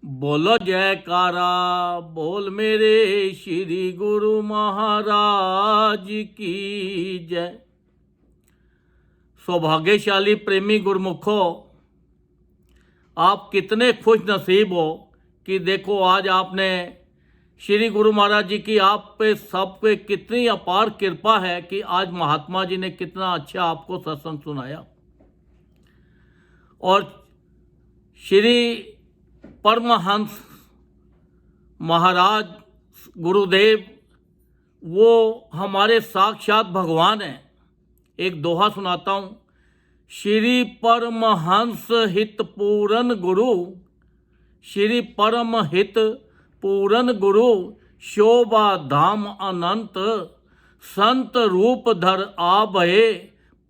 बोलो जयकारा बोल मेरे श्री गुरु महाराज की जय। सौभाग्यशाली प्रेमी गुरुमुखो, आप कितने खुश नसीब हो कि देखो आज आपने श्री गुरु महाराज जी की आप पे सब पे कितनी अपार कृपा है कि आज महात्मा जी ने कितना अच्छा आपको सत्संग सुनाया। और श्री परमहंस महाराज गुरुदेव वो हमारे साक्षात भगवान हैं। एक दोहा सुनाता हूँ। श्री परमहंस हित पूरन गुरु, श्री परम हित पूरन गुरु, शोभा धाम अनंत, संत रूप धर आभये,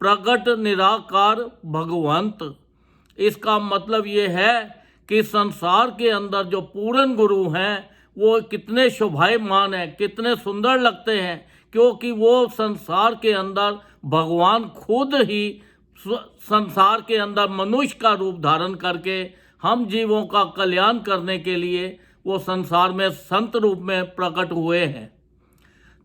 प्रगट निराकार भगवंत। इसका मतलब ये है कि संसार के अंदर जो पूर्ण गुरु हैं वो कितने शोभायमान हैं, कितने सुंदर लगते हैं, क्योंकि वो संसार के अंदर भगवान खुद ही संसार के अंदर मनुष्य का रूप धारण करके हम जीवों का कल्याण करने के लिए वो संसार में संत रूप में प्रकट हुए हैं।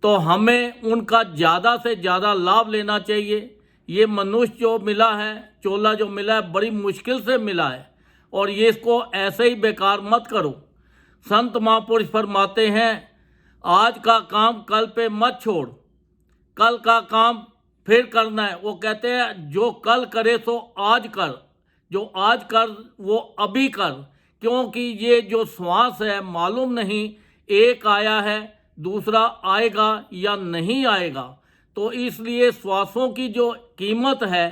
तो हमें उनका ज़्यादा से ज़्यादा लाभ लेना चाहिए। ये मनुष्य जो मिला है, चोला जो मिला है, बड़ी मुश्किल से मिला है और ये इसको ऐसे ही बेकार मत करो। संत महापुरुष फरमाते हैं, आज का काम कल पे मत छोड़, कल का काम फिर करना है। वो कहते हैं जो कल करे सो आज कर, जो आज कर वो अभी कर, क्योंकि ये जो श्वास है मालूम नहीं एक आया है दूसरा आएगा या नहीं आएगा। तो इसलिए श्वासों की जो कीमत है,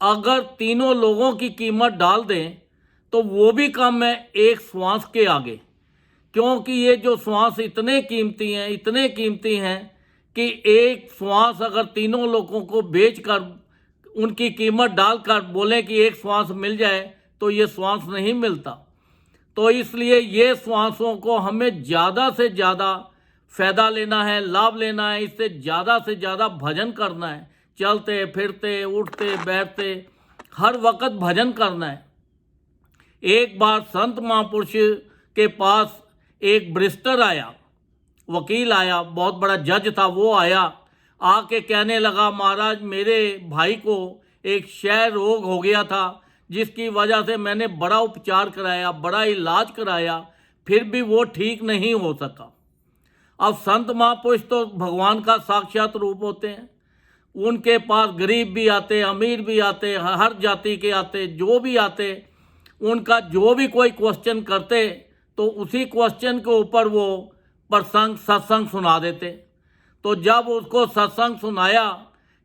अगर तीनों लोगों की कीमत डाल दें तो वो भी कम है एक श्वास के आगे। क्योंकि ये जो श्वास इतने कीमती हैं कि एक श्वास अगर तीनों लोगों को बेचकर उनकी कीमत डालकर बोलें कि एक श्वास मिल जाए तो ये श्वास नहीं मिलता। तो इसलिए ये श्वासों को हमें ज़्यादा से ज़्यादा फ़ायदा लेना है, लाभ लेना है, इससे ज़्यादा से ज़्यादा भजन करना है। चलते फिरते उठते बैठते हर वक्त भजन करना है। एक बार संत महापुरुष के पास एक बैरिस्टर आया, वकील आया, बहुत बड़ा जज था। वो आया, आके कहने लगा, महाराज मेरे भाई को एक क्षय रोग हो गया था, जिसकी वजह से मैंने बड़ा उपचार कराया, बड़ा इलाज कराया, फिर भी वो ठीक नहीं हो सका। अब संत महापुरुष तो भगवान का साक्षात रूप होते हैं। उनके पास गरीब भी आते, अमीर भी आते, हर जाति के आते, जो भी आते, उनका जो भी कोई क्वेश्चन करते तो उसी क्वेश्चन के ऊपर वो सत्संग सुना देते। तो जब उसको सत्संग सुनाया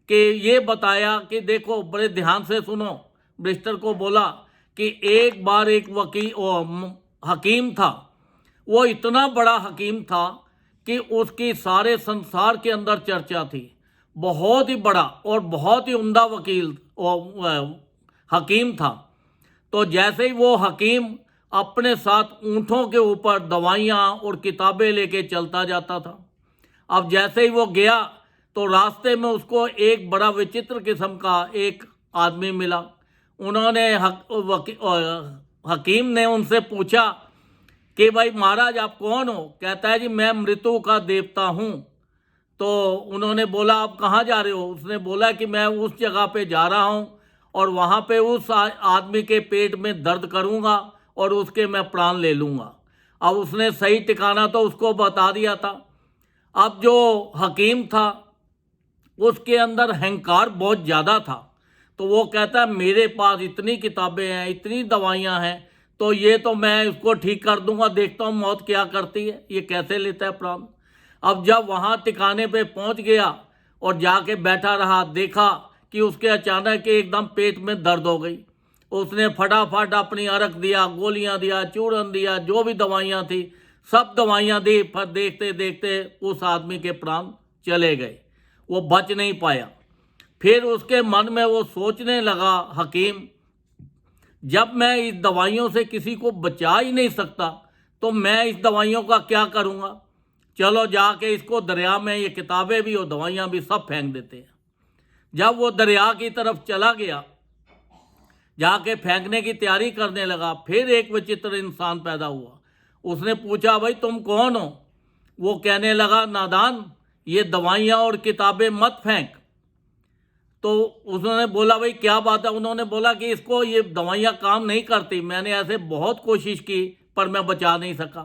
कि ये बताया कि देखो बड़े ध्यान से सुनो, बैरिस्टर को बोला कि एक बार एक हकीम था। वो इतना बड़ा हकीम था कि उसकी सारे संसार के अंदर चर्चा थी। बहुत ही बड़ा और बहुत ही उम्दा वकील हकीम था। तो जैसे ही वो हकीम अपने साथ ऊँटों के ऊपर दवाइयाँ और किताबें लेके चलता जाता था। अब जैसे ही वो गया तो रास्ते में उसको एक बड़ा विचित्र किस्म का एक आदमी मिला। उन्होंने हकीम ने उनसे पूछा कि भाई महाराज आप कौन हो? कहता है जी मैं मृत्यु का देवता हूँ। तो उन्होंने बोला आप कहाँ जा रहे हो? उसने बोला कि मैं उस जगह पे जा रहा हूँ और वहाँ पे उस आदमी के पेट में दर्द करूँगा और उसके मैं प्राण ले लूँगा। अब उसने सही ठिकाना तो उसको बता दिया था। अब जो हकीम था उसके अंदर अहंकार बहुत ज़्यादा था। तो वो कहता है मेरे पास इतनी किताबें हैं, इतनी दवाइयाँ हैं, तो ये तो मैं उसको ठीक कर दूंगा, देखता हूँ मौत क्या करती है, ये कैसे लेता है प्राण। अब जब वहाँ ठिकाने पे पहुँच गया और जाके बैठा रहा, देखा कि उसके अचानक एकदम पेट में दर्द हो गई। उसने फटाफट अपनी अर्घ दिया, गोलियां दिया, चूरन दिया, जो भी दवाइयां थी सब दवाइयां दी। पर देखते देखते उस आदमी के प्राण चले गए, वो बच नहीं पाया। फिर उसके मन में वो सोचने लगा हकीम, जब मैं इस दवाइयों से किसी को बचा ही नहीं सकता तो मैं इस दवाइयों का क्या करूँगा? चलो जाके इसको दरिया में, ये किताबें भी और दवाइयाँ भी सब फेंक देते हैं। जब वो दरिया की तरफ चला गया, जाके फेंकने की तैयारी करने लगा, फिर एक विचित्र इंसान पैदा हुआ। उसने पूछा भाई तुम कौन हो? वो कहने लगा नादान, ये दवाइयाँ और किताबें मत फेंक। तो उन्होंने बोला भाई क्या बात है? उन्होंने बोला कि इसको ये दवाइयाँ काम नहीं करती, मैंने ऐसे बहुत कोशिश की पर मैं बचा नहीं सका।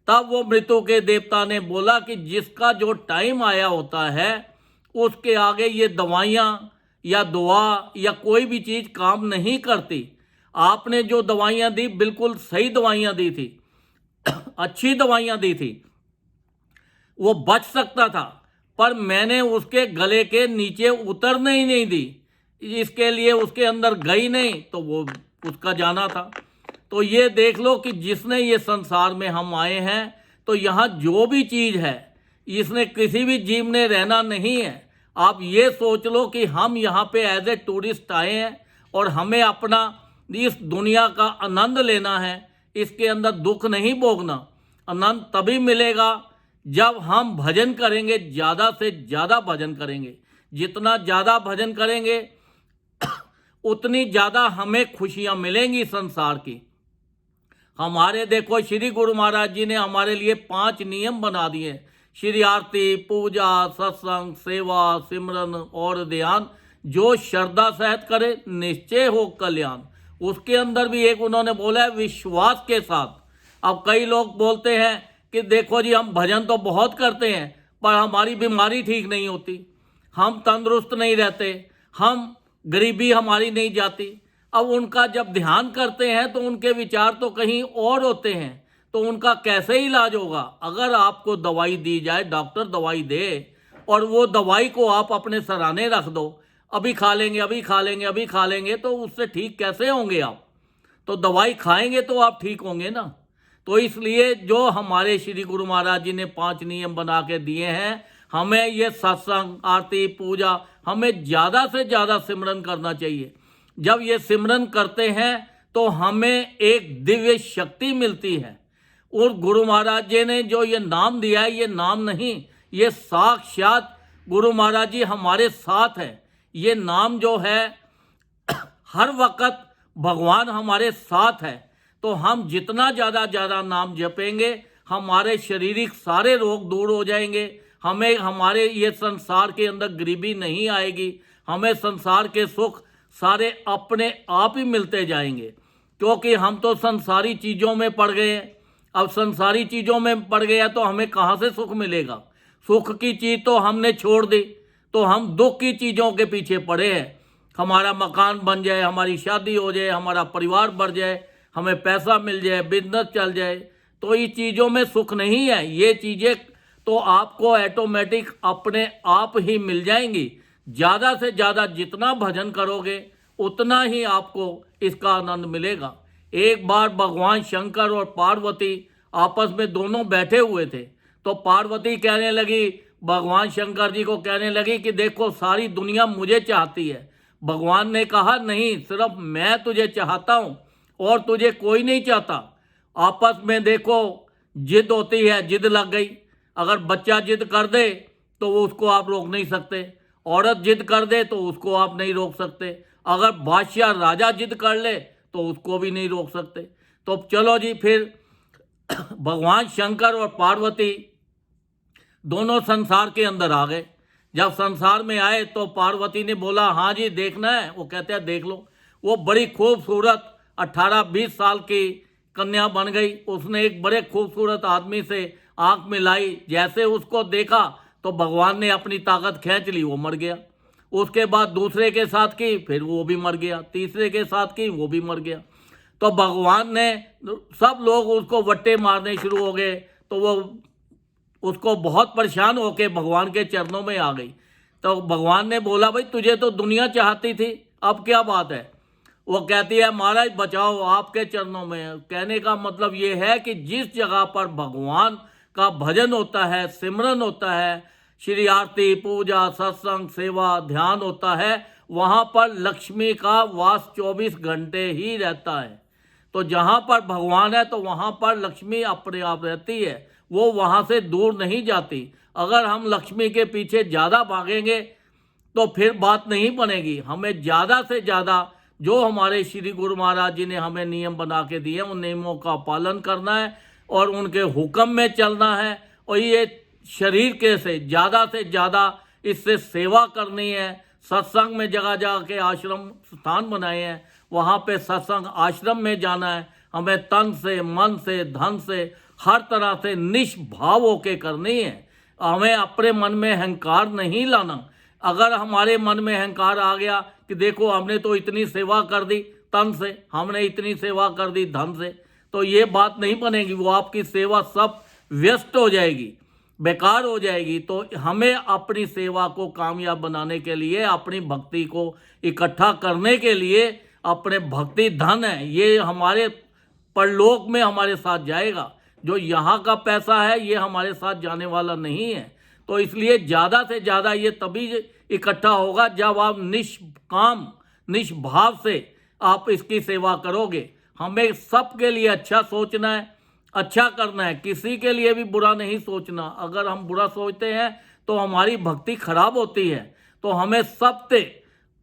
तब वो मृत्यु के देवता ने बोला कि जिसका जो टाइम आया होता है उसके आगे ये दवाइयाँ या दुआ या कोई भी चीज़ काम नहीं करती। आपने जो दवाइयाँ दी बिल्कुल सही दवाइयाँ दी थी, अच्छी दवाइयाँ दी थी, वो बच सकता था, पर मैंने उसके गले के नीचे उतरने ही नहीं दी, इसके लिए उसके अंदर गई नहीं तो वो उसका जाना था। तो ये देख लो कि जिसने ये संसार में हम आए हैं तो यहाँ जो भी चीज़ है इसने किसी भी जीव ने रहना नहीं है। आप ये सोच लो कि हम यहाँ पे एज ए टूरिस्ट आए हैं और हमें अपना इस दुनिया का आनंद लेना है, इसके अंदर दुख नहीं भोगना। आनंद तभी मिलेगा जब हम भजन करेंगे, ज़्यादा से ज़्यादा भजन करेंगे। जितना ज़्यादा भजन करेंगे उतनी ज़्यादा हमें खुशियाँ मिलेंगी संसार की। हमारे देखो श्री गुरु महाराज जी ने हमारे लिए 5 नियम बना दिए। श्री आरती, पूजा, सत्संग, सेवा, सिमरन और ध्यान, जो श्रद्धा सहित करे निश्चय हो कल्याण। उसके अंदर भी एक उन्होंने बोला है विश्वास के साथ। अब कई लोग बोलते हैं कि देखो जी हम भजन तो बहुत करते हैं पर हमारी बीमारी ठीक नहीं होती, हम तंदुरुस्त नहीं रहते, हम गरीबी हमारी नहीं जाती। अब उनका जब ध्यान करते हैं तो उनके विचार तो कहीं और होते हैं, तो उनका कैसे इलाज होगा? अगर आपको दवाई दी जाए, डॉक्टर दवाई दे और वो दवाई को आप अपने सराहने रख दो, अभी खा लेंगे, अभी खा लेंगे, अभी खा लेंगे, तो उससे ठीक कैसे होंगे आप? तो दवाई खाएंगे तो आप ठीक होंगे ना। तो इसलिए जो हमारे श्री गुरु महाराज जी ने 5 नियम बना के दिए हैं, हमें ये सत्संग, आरती, पूजा, हमें ज़्यादा से ज़्यादा सिमरन करना चाहिए। जब ये सिमरन करते हैं तो हमें एक दिव्य शक्ति मिलती है। और गुरु महाराज जी ने जो ये नाम दिया है, ये नाम नहीं, ये साक्षात गुरु महाराज जी हमारे साथ है। ये नाम जो है हर वक्त भगवान हमारे साथ है। तो हम जितना ज़्यादा नाम जपेंगे हमारे शारीरिक सारे रोग दूर हो जाएंगे। हमें हमारे ये संसार के अंदर गरीबी नहीं आएगी, हमें संसार के सुख सारे अपने आप ही मिलते जाएंगे। क्योंकि हम तो संसारी चीज़ों में पड़ गए हैं। अब संसारी चीज़ों में पड़ गया तो हमें कहाँ से सुख मिलेगा? सुख की चीज़ तो हमने छोड़ दी, तो हम दुख की चीज़ों के पीछे पड़े हैं। हमारा मकान बन जाए, हमारी शादी हो जाए, हमारा परिवार बढ़ जाए, हमें पैसा मिल जाए, बिजनेस चल जाए, तो ये चीज़ों में सुख नहीं है। ये चीज़ें तो आपको ऑटोमेटिक अपने आप ही मिल जाएंगी। ज़्यादा से ज़्यादा जितना भजन करोगे उतना ही आपको इसका आनंद मिलेगा। एक बार भगवान शंकर और पार्वती आपस में दोनों बैठे हुए थे, तो पार्वती कहने लगी, भगवान शंकर जी को कहने लगी कि देखो सारी दुनिया मुझे चाहती है। भगवान ने कहा नहीं, सिर्फ मैं तुझे चाहता हूँ और तुझे कोई नहीं चाहता। आपस में देखो जिद होती है, जिद लग गई। अगर बच्चा जिद कर दे तो उसको आप रोक नहीं सकते, औरत जिद कर दे तो उसको आप नहीं रोक सकते, अगर बादशाह राजा जिद कर ले तो उसको भी नहीं रोक सकते। तो चलो जी, फिर भगवान शंकर और पार्वती दोनों संसार के अंदर आ गए। जब संसार में आए तो पार्वती ने बोला हाँ जी देखना है? वो कहते हैं देख लो। वो बड़ी खूबसूरत 18-20 साल की कन्या बन गई। उसने एक बड़े खूबसूरत आदमी से आंख मिलाई, जैसे उसको देखा तो भगवान ने अपनी ताकत खींच ली, वो मर गया। उसके बाद दूसरे के साथ की, फिर वो भी मर गया। तीसरे के साथ की, वो भी मर गया। तो भगवान ने, सब लोग उसको वट्टे मारने शुरू हो गए, तो वो उसको बहुत परेशान होके भगवान के चरणों में आ गई। तो भगवान ने बोला भाई तुझे तो दुनिया चाहती थी, अब क्या बात है? वो कहती है महाराज बचाओ, आपके चरणों में। कहने का मतलब ये है कि जिस जगह पर भगवान का भजन होता है, सिमरन होता है, श्री आरती, पूजा, सत्संग, सेवा, ध्यान होता है, वहाँ पर लक्ष्मी का वास 24 घंटे ही रहता है। तो जहाँ पर भगवान है तो वहाँ पर लक्ष्मी अपने आप रहती है, वो वहाँ से दूर नहीं जाती। अगर हम लक्ष्मी के पीछे ज़्यादा भागेंगे तो फिर बात नहीं बनेगी। हमें ज़्यादा से ज़्यादा जो हमारे श्री गुरु महाराज जी ने हमें नियम बना के दिए उन नियमों का पालन करना है। और उनके हुक्म में चलना है। और ये शरीर के से ज़्यादा इससे सेवा करनी है। सत्संग में जगह जगह के आश्रम स्थान बनाए हैं, वहाँ पे सत्संग आश्रम में जाना है। हमें तन से, मन से, धन से, हर तरह से निष्भाव होके करनी है। हमें अपने मन में अहंकार नहीं लाना। अगर हमारे मन में अहंकार आ गया कि देखो हमने तो इतनी सेवा कर दी तन से, हमने इतनी सेवा कर दी धन से, तो ये बात नहीं बनेगी। वो आपकी सेवा सब व्यस्त हो जाएगी, बेकार हो जाएगी। तो हमें अपनी सेवा को कामयाब बनाने के लिए, अपनी भक्ति को इकट्ठा करने के लिए, अपने भक्ति धन है ये हमारे परलोक में हमारे साथ जाएगा। जो यहाँ का पैसा है ये हमारे साथ जाने वाला नहीं है। तो इसलिए ज़्यादा से ज़्यादा ये तभी इकट्ठा होगा जब आप निष्काम निष्भाव से आप इसकी सेवा करोगे। हमें सबके लिए अच्छा सोचना है, अच्छा करना है, किसी के लिए भी बुरा नहीं सोचना। अगर हम बुरा सोचते हैं तो हमारी भक्ति खराब होती है। तो हमें सबसे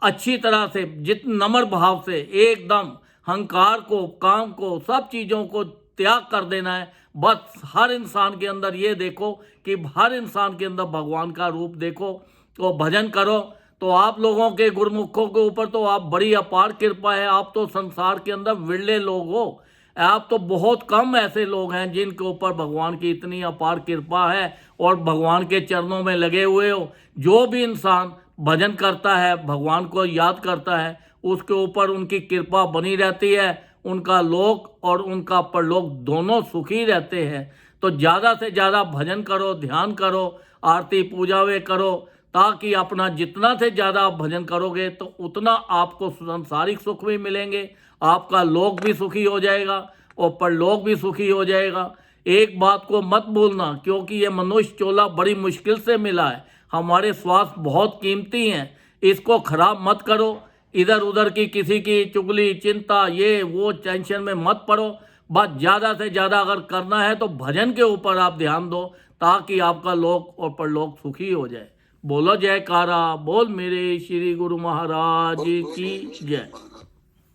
अच्छी तरह से, जितने नम्र भाव से, एकदम अहंकार को, काम को, सब चीज़ों को त्याग कर देना है। बस हर इंसान के अंदर ये देखो कि हर इंसान के अंदर भगवान का रूप देखो, तो भजन करो। तो आप लोगों के गुरुमुखों के ऊपर तो आप बड़ी अपार कृपा है। आप तो संसार के अंदर विरले लोग हो। आप तो बहुत कम ऐसे लोग हैं जिनके ऊपर भगवान की इतनी अपार कृपा है और भगवान के चरणों में लगे हुए हो। जो भी इंसान भजन करता है, भगवान को याद करता है, उसके ऊपर उनकी कृपा बनी रहती है। उनका लोक और उनका परलोक दोनों सुखी रहते हैं। तो ज़्यादा से ज़्यादा भजन करो, ध्यान करो, आरती पूजा वे करो, ताकि अपना जितना से ज़्यादा आप भजन करोगे तो उतना आपको सांसारिक सुख भी मिलेंगे, आपका लोक भी सुखी हो जाएगा और परलोक भी सुखी हो जाएगा। एक बात को मत भूलना, क्योंकि ये मनुष्य चोला बड़ी मुश्किल से मिला है। हमारे स्वास्थ्य बहुत कीमती हैं, इसको खराब मत करो। इधर उधर की किसी की चुगली, चिंता, ये वो टेंशन में मत पड़ो। बस ज़्यादा से ज़्यादा अगर करना है तो भजन के ऊपर आप ध्यान दो, ताकि आपका लोक और परलोक सुखी हो जाए। बोलो जयकारा, बोल मेरे श्री गुरु महाराज की जय।